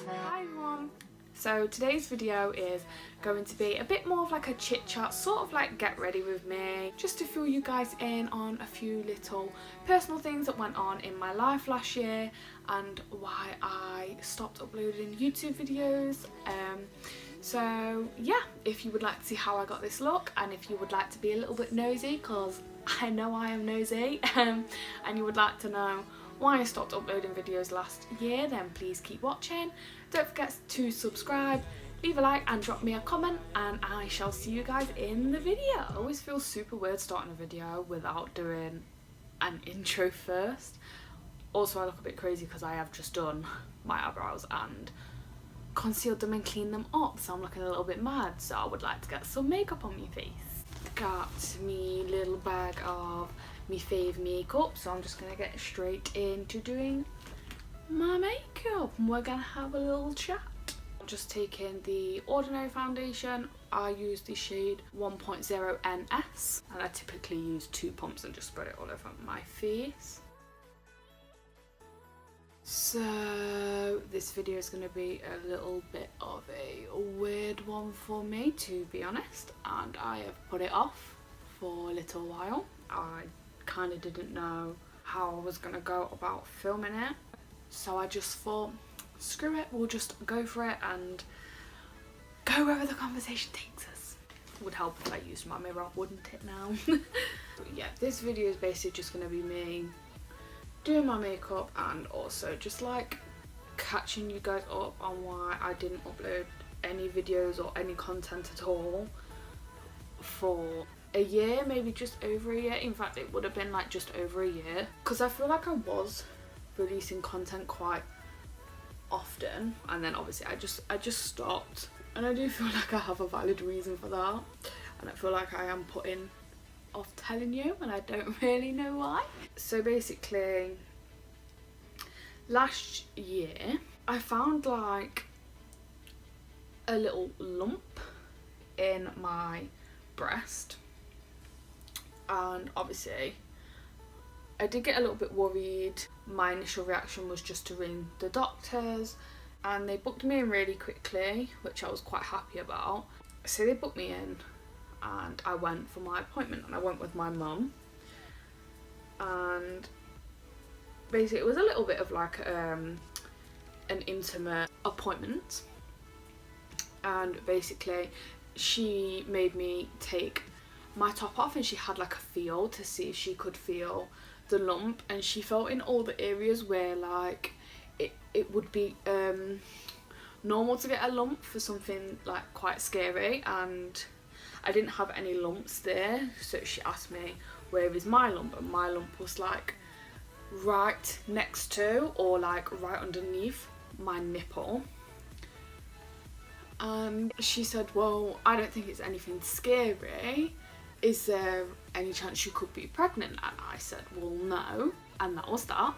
Hi everyone! So today's video is going to be a bit more of like a chit chat, sort of like get ready with me, just to fill you guys in on a few little personal things that went on in my life last year and why I stopped uploading YouTube videos. So yeah, if you would like to see how I got this look, and if you would like to be a little bit nosy, because I know I am nosy, and you would like to know why I stopped uploading videos last year, then please keep watching. Don't forget to subscribe, leave a like and drop me a comment, and I shall see you guys in the video. I always feel super weird starting a video without doing an intro first. Also, I look a bit crazy because I have just done my eyebrows and concealed them and cleaned them up, so I'm looking a little bit mad, so I would like to get some makeup on my face. Got me little bag of me fave makeup, so I'm just gonna get straight into doing my makeup and we're gonna have a little chat. I'm just taking the Ordinary foundation. I use the shade 1.0 NS and I typically use 2 pumps and just spread it all over my face. So this video is going to be a little bit of a weird one for me, to be honest, and I have put it off for a little while. I kind of didn't know how I was going to go about filming it, so I just thought, screw it, we'll just go for it and go wherever the conversation takes us. It would help if I used my mirror, wouldn't it now? But yeah, this video is basically just going to be me doing my makeup and also just like catching you guys up on why I didn't upload any videos or any content at all for a year, maybe just over a year. In fact, it would have been like just over a year, because I feel like I was releasing content quite often and then obviously I just stopped, and I do feel like I have a valid reason for that, and I feel like I am putting off telling you and I don't really know why. So basically last year I found like a little lump in my breast, and obviously I did get a little bit worried. My initial reaction was just to ring the doctors, and they booked me in really quickly, which I was quite happy about. So they booked me in and I went for my appointment, and I went with my mum, and basically it was a little bit of like an intimate appointment, and basically she made me take my top off and she had like a feel to see if she could feel the lump, and she felt in all the areas where like it would be normal to get a lump for something like quite scary, and I didn't have any lumps there, so she asked me where is my lump, and my lump was like right next to or like right underneath my nipple. And she said, well, I don't think it's anything scary, is there any chance you could be pregnant? And I said, well, no, and that was that.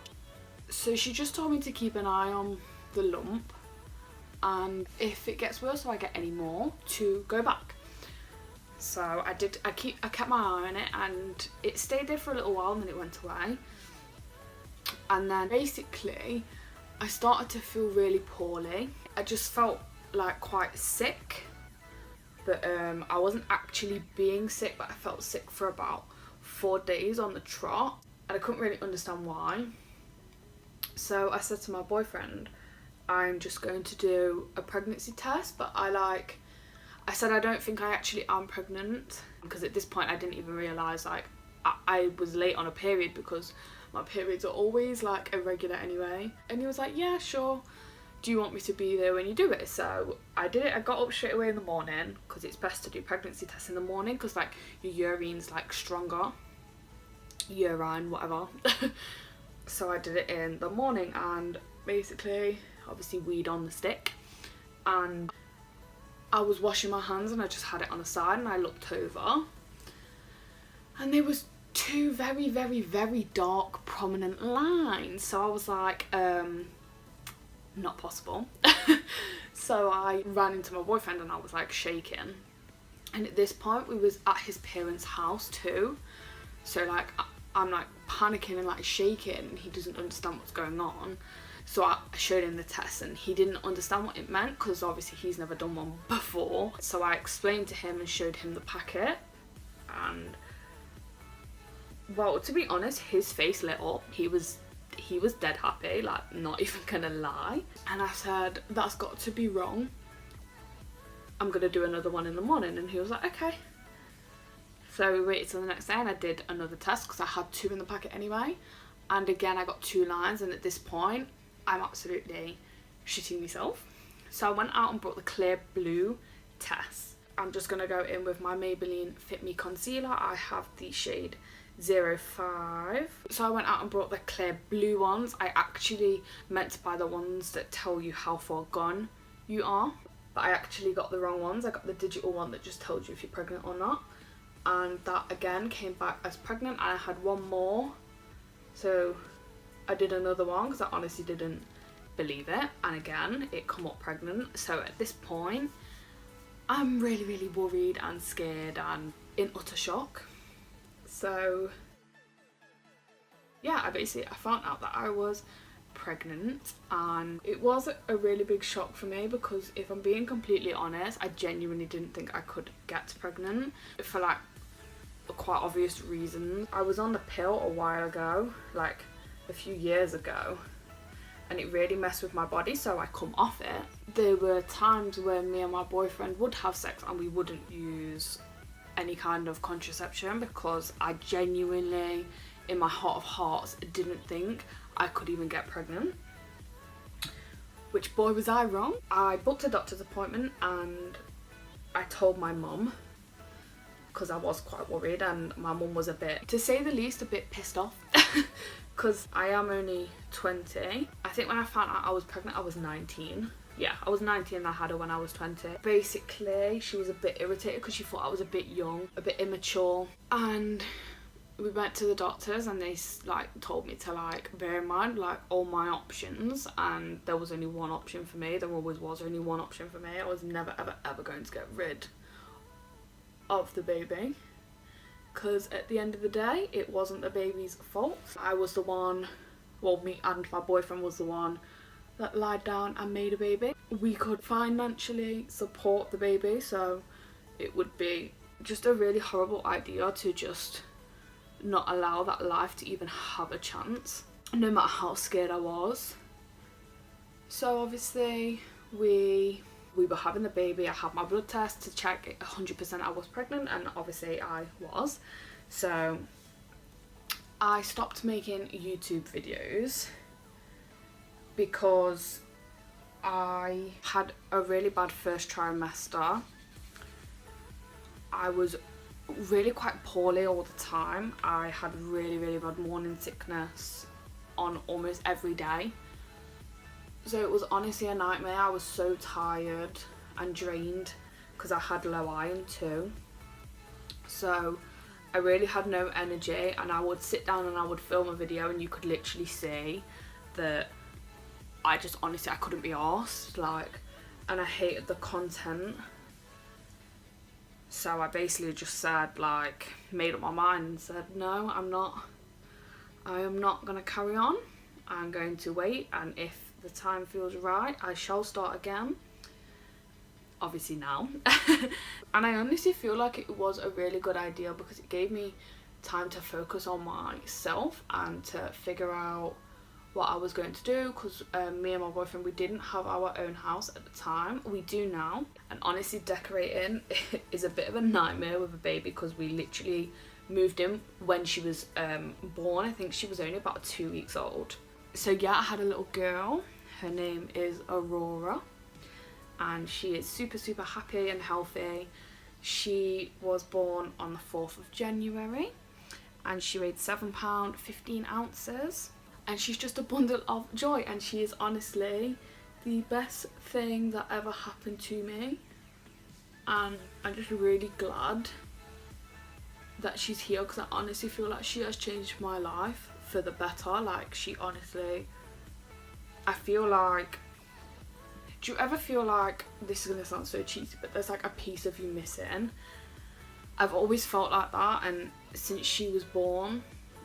So she just told me to keep an eye on the lump, and if it gets worse or I get any more, to go back. So I did. I kept my eye on it, and it stayed there for a little while and then it went away. And then basically I started to feel really poorly. I just felt like quite sick, but I wasn't actually being sick, but I felt sick for about 4 days on the trot, and I couldn't really understand why. So I said to my boyfriend, I'm just going to do a pregnancy test, but I said I don't think I actually am pregnant, because at this point I didn't even realise like I was late on a period, because my periods are always like irregular anyway. And he was like, yeah, sure, do you want me to be there when you do it? So I did it. I got up straight away in the morning, because it's best to do pregnancy tests in the morning, because like your urine's like stronger, urine, whatever. So I did it in the morning, and basically obviously weed on the stick, and I was washing my hands and I just had it on the side, and I looked over and there was 2 very, very, very dark prominent lines. So I was like, not possible. So I ran into my boyfriend and I was like shaking, and at this point we was at his parents' house too, so like I'm like panicking and like shaking, and he doesn't understand what's going on. So I showed him the test and he didn't understand what it meant because obviously he's never done one before. So I explained to him and showed him the packet, and well, to be honest, his face lit up. He was dead happy, like, not even gonna lie. And I said, that's got to be wrong. I'm gonna do another one in the morning. And he was like, okay. So we waited till the next day and I did another test because I had 2 in the packet anyway. And again, I got 2 lines, and at this point, I'm absolutely shitting myself. So I went out and brought the clear blue test. I'm just gonna go in with my Maybelline Fit Me Concealer. I have the shade 05. So I went out and brought the clear blue ones. I actually meant to buy the ones that tell you how far gone you are, but I actually got the wrong ones. I got the digital one that just tells you if you're pregnant or not, and that again came back as pregnant. And I had one more, so I did another one because I honestly didn't believe it, and again it come up pregnant. So at this point I'm really worried and scared and in utter shock. So yeah, I found out that I was pregnant, and it was a really big shock for me because if I'm being completely honest, I genuinely didn't think I could get pregnant for like quite obvious reasons. I was on the pill a while ago, like a few years ago, and it really messed with my body, so I come off it. There were times when me and my boyfriend would have sex and we wouldn't use any kind of contraception because I genuinely, in my heart of hearts, didn't think I could even get pregnant. Which boy was I wrong. I booked a doctor's appointment and I told my mum because I was quite worried, and my mum was a bit, to say the least, a bit pissed off because I am only 20. I think when I found out I was pregnant I was 19. Yeah, I was 19 and I had her when I was 20. Basically, she was a bit irritated because she thought I was a bit young, a bit immature. And we went to the doctors and they like told me to like bear in mind like all my options, and there was only one option for me. There always was only one option for me. I was never ever going to get rid of the baby, because at the end of the day it wasn't the baby's fault. I was the one, well, me and my boyfriend was the one that lied down and made a baby. We could financially support the baby, so it would be just a really horrible idea to just not allow that life to even have a chance, no matter how scared I was. So obviously we were having the baby. I had my blood test to check 100% I was pregnant, and obviously I was. So I stopped making YouTube videos because I had a really bad first trimester. I was really quite poorly all the time. I had really bad morning sickness on almost every day. So it was honestly a nightmare. I was so tired and drained because I had low iron too. So I really had no energy, and I would sit down and I would film a video and you could literally see that I just honestly, I couldn't be arsed, like, and I hated the content. So I basically just said, like, made up my mind and said, no, I am not gonna carry on. I'm going to wait, and if the time feels right, I shall start again. Obviously now. And I honestly feel like it was a really good idea because it gave me time to focus on myself and to figure out what I was going to do, because me and my boyfriend, we didn't have our own house at the time. We do now, and honestly decorating is a bit of a nightmare with a baby because we literally moved in when she was born. I think she was only about 2 weeks old. So yeah, I had a little girl. Her name is Aurora, and she is super happy and healthy. She was born on the 4th of January and she weighed £7 15 ounces. And she's just a bundle of joy, and she is honestly the best thing that ever happened to me. And I'm just really glad that she's here because I honestly feel like she has changed my life for the better. Like, she honestly, I feel like, do you ever feel like, this is gonna sound so cheesy, but there's like a piece of you missing? I've always felt like that, and since she was born,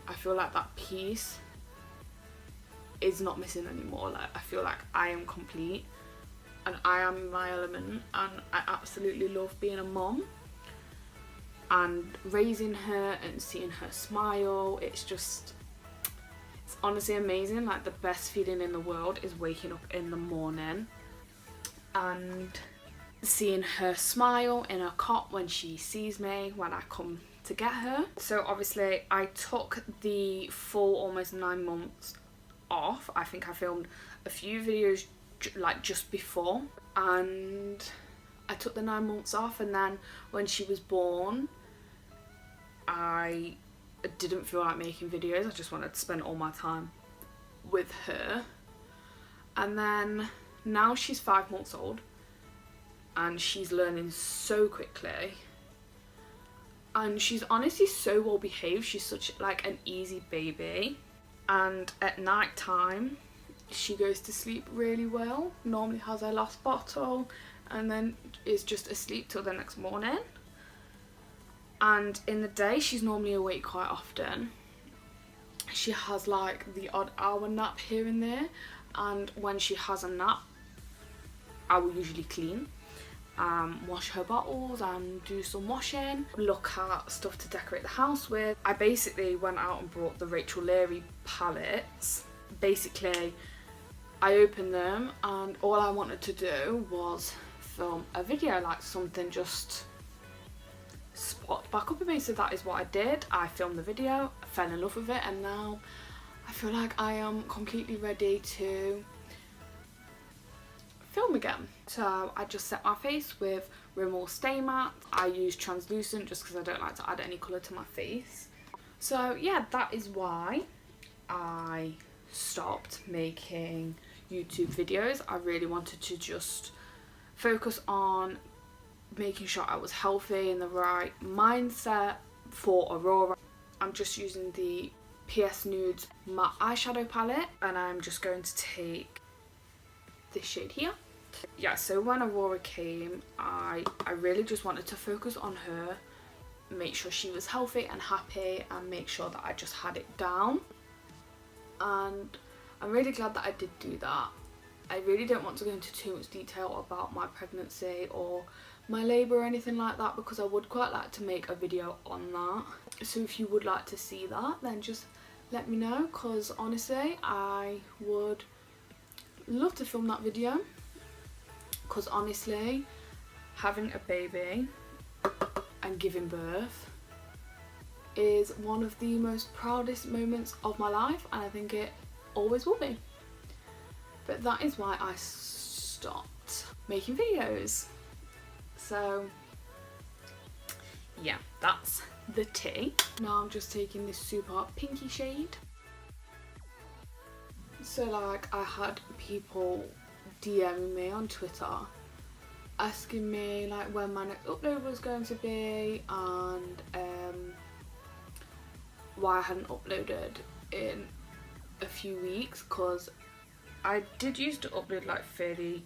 I feel like that piece is not missing anymore. Like, I feel like I am complete and I am in my element, and I absolutely love being a mom and raising her and seeing her smile. It's honestly amazing. Like, the best feeling in the world is waking up in the morning and seeing her smile in her cot when she sees me when I come to get her. So obviously I took the full almost 9 months off. I think I filmed a few videos like just before, and I took the 9 months off, and then when she was born I didn't feel like making videos. I just wanted to spend all my time with her. And then now she's 5 months old and she's learning so quickly, and she's honestly so well behaved. She's such like an easy baby, and at night time she goes to sleep really well. Normally has her last bottle and then is just asleep till the next morning. And in the day she's normally awake quite often. She has like the odd hour nap here and there, and when she has a nap I will usually clean, wash her bottles and do some washing, look at stuff to decorate the house with. I basically went out and brought the Rachel Leary palettes. Basically I opened them and all I wanted to do was film a video, like something just sparked back up in me. So that is what I did. I filmed the video, I fell in love with it, and now I feel like I am completely ready to film again. So I just set my face with Rimmel Stay Matte. I use translucent just because I don't like to add any colour to my face. So yeah, that is why I stopped making YouTube videos. I really wanted to just focus on making sure I was healthy in the right mindset for Aurora. I'm just using the PS Nudes Matte Eyeshadow Palette, and I'm just going to take this shade here. Yeah, so when Aurora came, I really just wanted to focus on her, make sure she was healthy and happy, and make sure that I just had it down. And I'm really glad that I did do that. I really don't want to go into too much detail about my pregnancy or my labour or anything like that, because I would quite like to make a video on that. So if you would like to see that, then just let me know, because honestly I would love to film that video. Because honestly, having a baby and giving birth is one of the most proudest moments of my life, and I think it always will be. But that is why I stopped making videos. So yeah, that's the tea. Now I'm just taking this super pinky shade. So like, I had people DMing me on Twitter asking me like when my next upload was going to be, and why I hadn't uploaded in a few weeks, because I did used to upload like fairly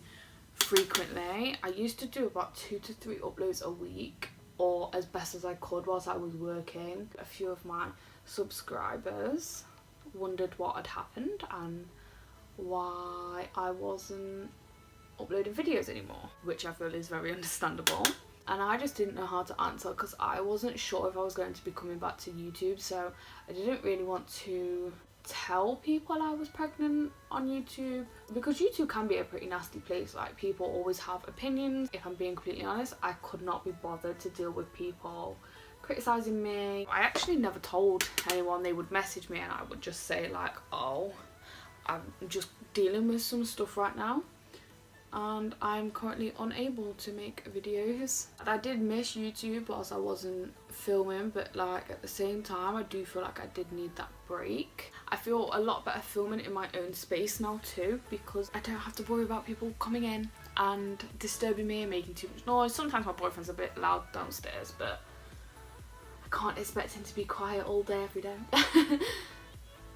frequently. I used to do about 2 to 3 uploads a week, or as best as I could whilst I was working. A few of my subscribers wondered what had happened and why I wasn't uploading videos anymore, which I feel is very understandable. And I just didn't know how to answer, because I wasn't sure if I was going to be coming back to YouTube, so I didn't really want to tell people I was pregnant on YouTube, because YouTube can be a pretty nasty place. Like, people always have opinions. If I'm being completely honest, I could not be bothered to deal with people criticising me. I actually never told anyone. They would message me and I would just say like, oh, I'm just dealing with some stuff right now and I'm currently unable to make videos. And I did miss YouTube whilst I wasn't filming, but like at the same time I do feel like I did need that break. I feel a lot better filming in my own space now too, because I don't have to worry about people coming in and disturbing me and making too much noise. Sometimes my boyfriend's a bit loud downstairs, but I can't expect him to be quiet all day every day.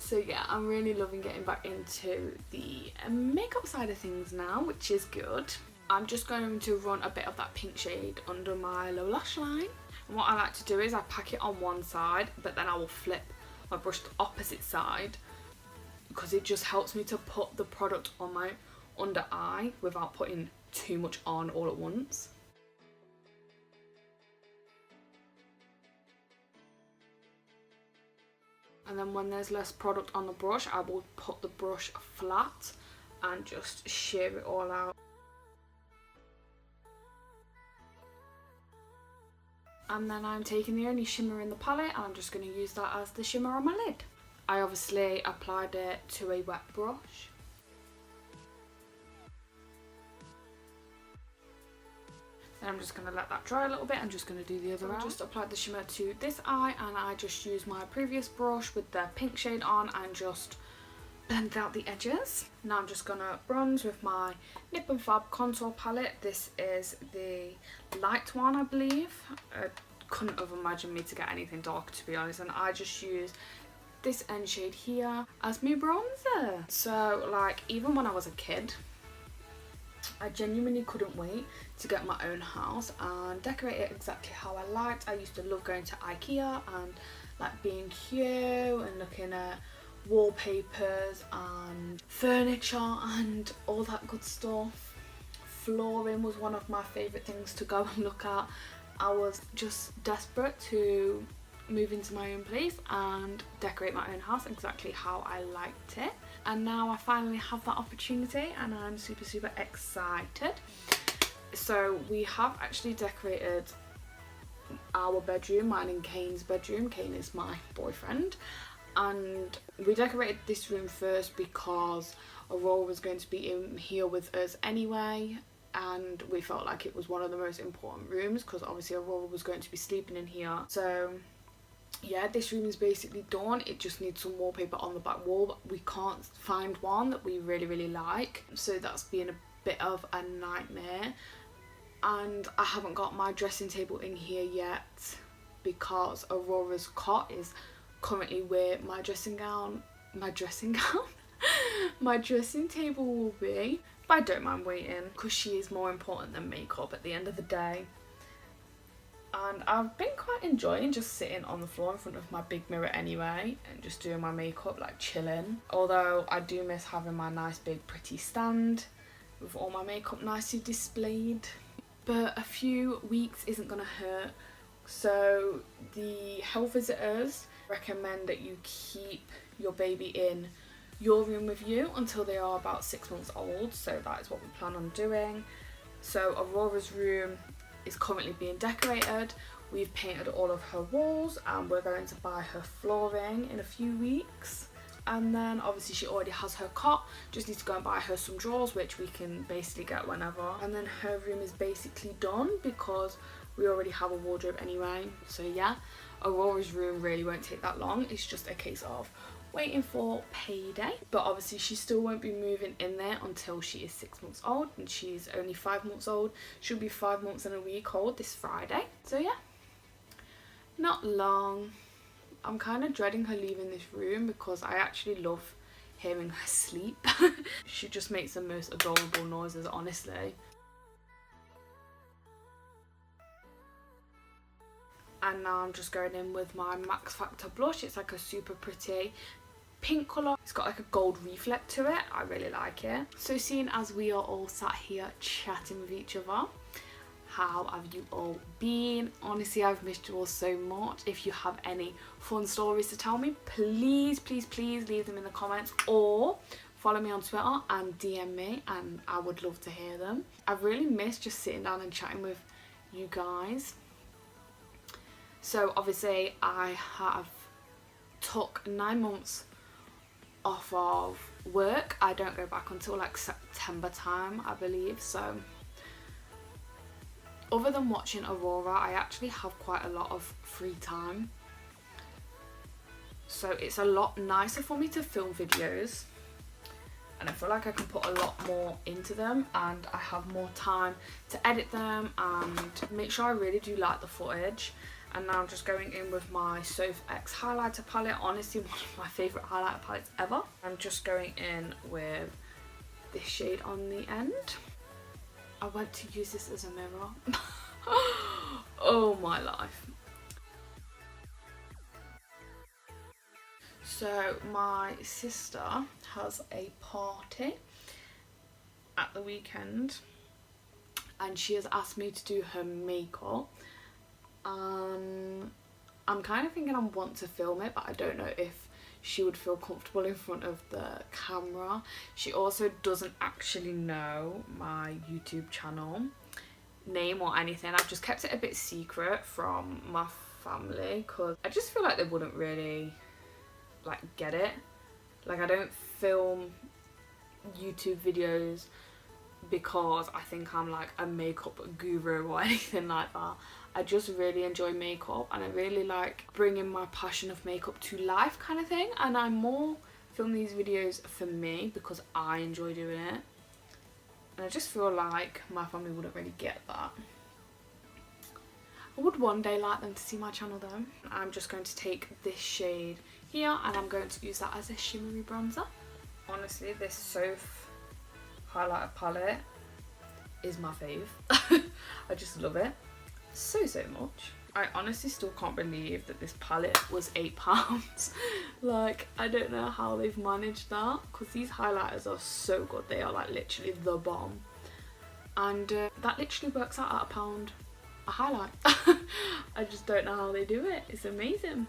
So yeah, I'm really loving getting back into the makeup side of things now, which is good. I'm just going to run a bit of that pink shade under my lower lash line. And what I like to do is I pack it on one side, but then I will flip my brush to the opposite side, because it just helps me to put the product on my under eye without putting too much on all at once. And then when there's less product on the brush, I will put the brush flat and just shear it all out. And then I'm taking the only shimmer in the palette and I'm just going to use that as the shimmer on my lid. I obviously applied it to a wet brush. Then I'm just going to let that dry a little bit. I'm just going to do the other eye. I just applied the shimmer to this eye and I just used my previous brush with the pink shade on and just blended out the edges. Now I'm just going to bronze with my Nip and Fab contour palette. This is the light one, I believe. I couldn't have imagined me to get anything darker, to be honest, and I just use this end shade here as my bronzer. So like, even when I was a kid, I genuinely couldn't wait to get my own house and decorate it exactly how I liked. I used to love going to IKEA and like being cute and looking at wallpapers and furniture and all that good stuff. Flooring was one of my favourite things to go and look at. I was just desperate to move into my own place and decorate my own house exactly how I liked it. And now I finally have that opportunity and I'm super excited. So we have actually decorated our bedroom, mine and Kane's bedroom. Kane is my boyfriend. And we decorated this room first because Aurora was going to be in here with us anyway, and we felt like it was one of the most important rooms because obviously Aurora was going to be sleeping in here. So yeah, this room is basically done. It just needs some wallpaper on the back wall, but we can't find one that we really like, so that's been a bit of a nightmare. And I haven't got my dressing table in here yet because Aurora's cot is currently where my dressing table will be, but I don't mind waiting because she is more important than makeup at the end of the day. And I've been quite enjoying just sitting on the floor in front of my big mirror anyway and just doing my makeup, like chilling. Although I do miss having my nice big pretty stand with all my makeup nicely displayed. But a few weeks isn't gonna hurt. So the health visitors recommend that you keep your baby in your room with you until they are about 6 months old. So that is what we plan on doing. So Aurora's room is currently being decorated. We've painted all of her walls and we're going to buy her flooring in a few weeks. And then obviously she already has her cot, just need to go and buy her some drawers, which we can basically get whenever. And then her room is basically done because we already have a wardrobe anyway. So yeah, Aurora's room really won't take that long. It's just a case of waiting for payday. But obviously she still won't be moving in there until she is 6 months old, and she's only 5 months old. She'll be 5 months and a week old this Friday. So yeah, not long. I'm kind of dreading her leaving this room because I actually love hearing her sleep. She just makes the most adorable noises, honestly. And now I'm just going in with my Max Factor blush. It's like a super pretty pink colour. It's got like a gold reflect to it. I really like it. So seeing as we are all sat here chatting with each other, how have you all been? Honestly, I've missed you all so much. If you have any fun stories to tell me, please leave them in the comments or follow me on Twitter and DM me, and I would love to hear them. I've really missed just sitting down and chatting with you guys. So obviously I have took 9 months off of work. I don't go back until like September time, I believe. So other than watching Aurora, I actually have quite a lot of free time. So it's a lot nicer for me to film videos, and I feel like I can put a lot more into them, and I have more time to edit them and make sure I really do like the footage. And now I'm just going in with my Soph X highlighter palette. Honestly, one of my favourite highlighter palettes ever. I'm just going in with this shade on the end. I went to use this as a mirror. Oh my life. So my sister has a party at the weekend and she has asked me to do her makeup. I'm kind of thinking I want to film it, but I don't know if she would feel comfortable in front of the camera. She also doesn't actually know my YouTube channel name or anything. I've just kept it a bit secret from my family because I just feel like they wouldn't really like get it. Like, I don't film YouTube videos because I think I'm like a makeup guru or anything like that. I just really enjoy makeup and I really like bringing my passion of makeup to life kind of thing, and I more film these videos for me because I enjoy doing it, and I just feel like my family wouldn't really get that. I would one day like them to see my channel though. I'm just going to take this shade here and I'm going to use that as a shimmery bronzer. Honestly, this Soph highlighter palette is my fave. I just love it so much. I honestly still can't believe that this palette was £8. Like, I don't know how they've managed that because these highlighters are so good. They are like literally the bomb, and that literally works out at £1 a highlight. I just don't know how they do it. It's amazing.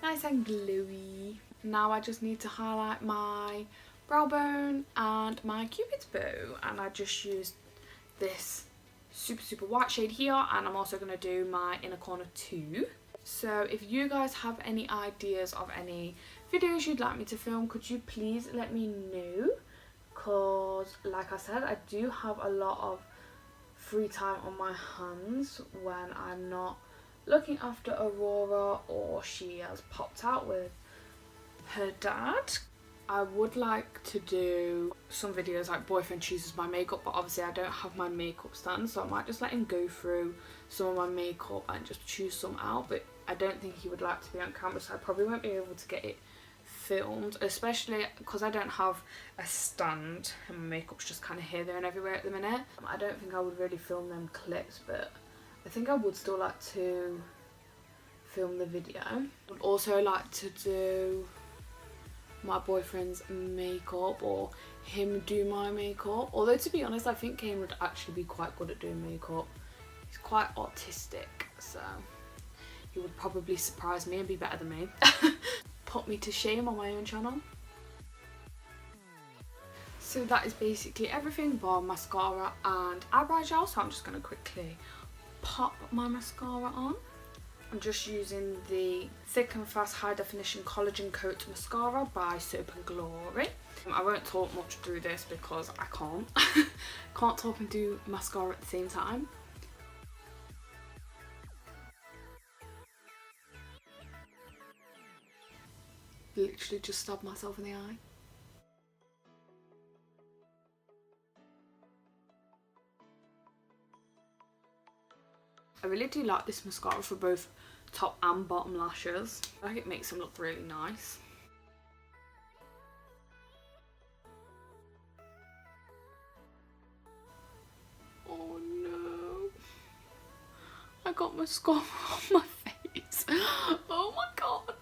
Nice and glowy. Now I just need to highlight my brow bone and my cupid's bow, and I just used this super white shade here, and I'm also going to do my inner corner too. So if you guys have any ideas of any videos you'd like me to film, could you please let me know, because like I said, I do have a lot of free time on my hands when I'm not looking after Aurora or she has popped out with her dad. I would like to do some videos like boyfriend chooses my makeup, but obviously I don't have my makeup stand, so I might just let him go through some of my makeup and just choose some out, but I don't think he would like to be on camera, so I probably won't be able to get it filmed, especially because I don't have a stand and my makeup's just kind of here, there and everywhere at the minute. I don't think I would really film them clips, but I think I would still like to film the video. I would also like to do my boyfriend's makeup or him do my makeup, although to be honest I think Kane would actually be quite good at doing makeup. He's quite artistic, so he would probably surprise me and be better than me. Put me to shame on my own channel. So that is basically everything bar mascara and eyebrow gel, so I'm just going to quickly pop my mascara on. I'm just using the Thick and Fast High Definition Collagen Coat Mascara by Soap & Glory. I won't talk much through this because I can't. Can't talk and do mascara at the same time. Literally just stabbed myself in the eye. I really do like this mascara for both top and bottom lashes. I think it makes them look really nice. Oh no, I got mascara on my face. Oh my god,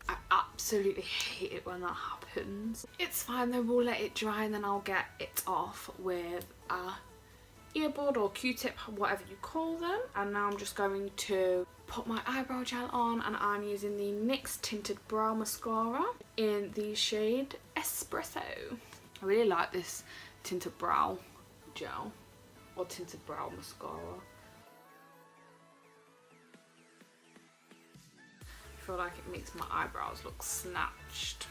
I absolutely hate it when that happens. It's fine though, we'll let it dry and then I'll get it off with a earbud or Q-tip, whatever you call them. And now I'm just going to put my eyebrow gel on, and I'm using the NYX Tinted Brow Mascara in the shade Espresso. I really like this tinted brow gel or tinted brow mascara. I feel like it makes my eyebrows look snatched.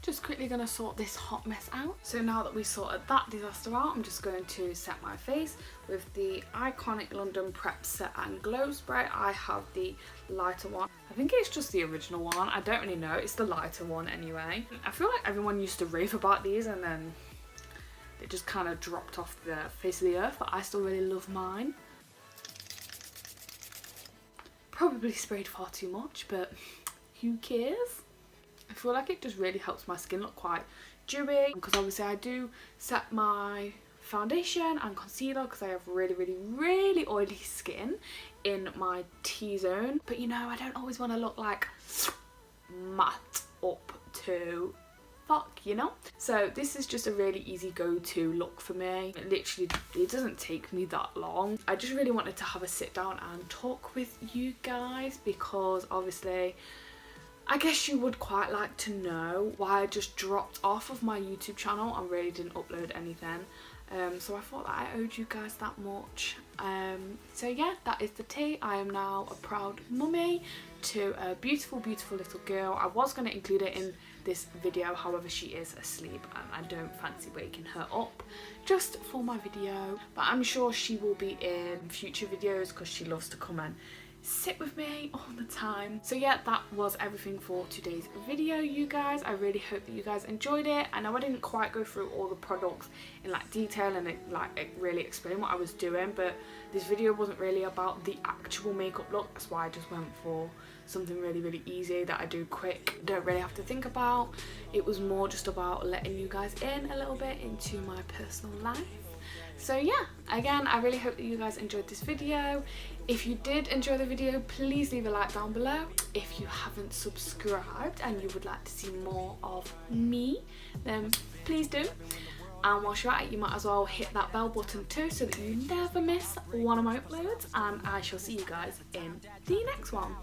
Just quickly going to sort this hot mess out. So now that we sorted that disaster out, I'm just going to set my face with the iconic London Prep Set and Glow Spray. I have the lighter one. I think it's just the original one. I don't really know. It's the lighter one anyway. I feel like everyone used to rave about these and then they just kind of dropped off the face of the earth, but I still really love mine. Probably sprayed far too much, but who cares? I feel like it just really helps my skin look quite dewy, because obviously I do set my foundation and concealer because I have really oily skin in my T-zone. But you know, I don't always want to look like matte up to fuck, you know? So this is just a really easy go-to look for me. It doesn't take me that long. I just really wanted to have a sit down and talk with you guys because obviously I guess you would quite like to know why I just dropped off of my YouTube channel and really didn't upload anything. So I thought that I owed you guys that much. So yeah, that is the tea. I am now a proud mummy to a beautiful little girl. I was going to include it in this video, however she is asleep and I don't fancy waking her up just for my video, but I'm sure she will be in future videos because she loves to come and sit with me all the time. So yeah, that was everything for today's video, you guys. I really hope that you guys enjoyed it. I know I didn't quite go through all the products in like detail and it really explain what I was doing, but this video wasn't really about the actual makeup look. That's why I just went for something really easy that I do quick, don't really have to think about. It was more just about letting you guys in a little bit into my personal life. So yeah, again, I really hope that you guys enjoyed this video. If you did enjoy the video, please leave a like down below. If you haven't subscribed and you would like to see more of me, then please do. And whilst you're at it, you might as well hit that bell button too so that you never miss one of my uploads, and I shall see you guys in the next one.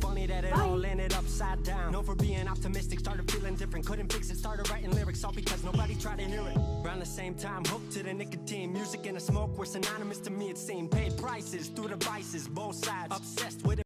Funny that it all ended upside down. Known for being optimistic, started feeling different, couldn't fix it, started writing lyrics all because nobody tried to hear it. Around the same time, hooked to the nicotine, music and the smoke were synonymous to me, it seemed. Paid prices through the vices, both sides obsessed with it.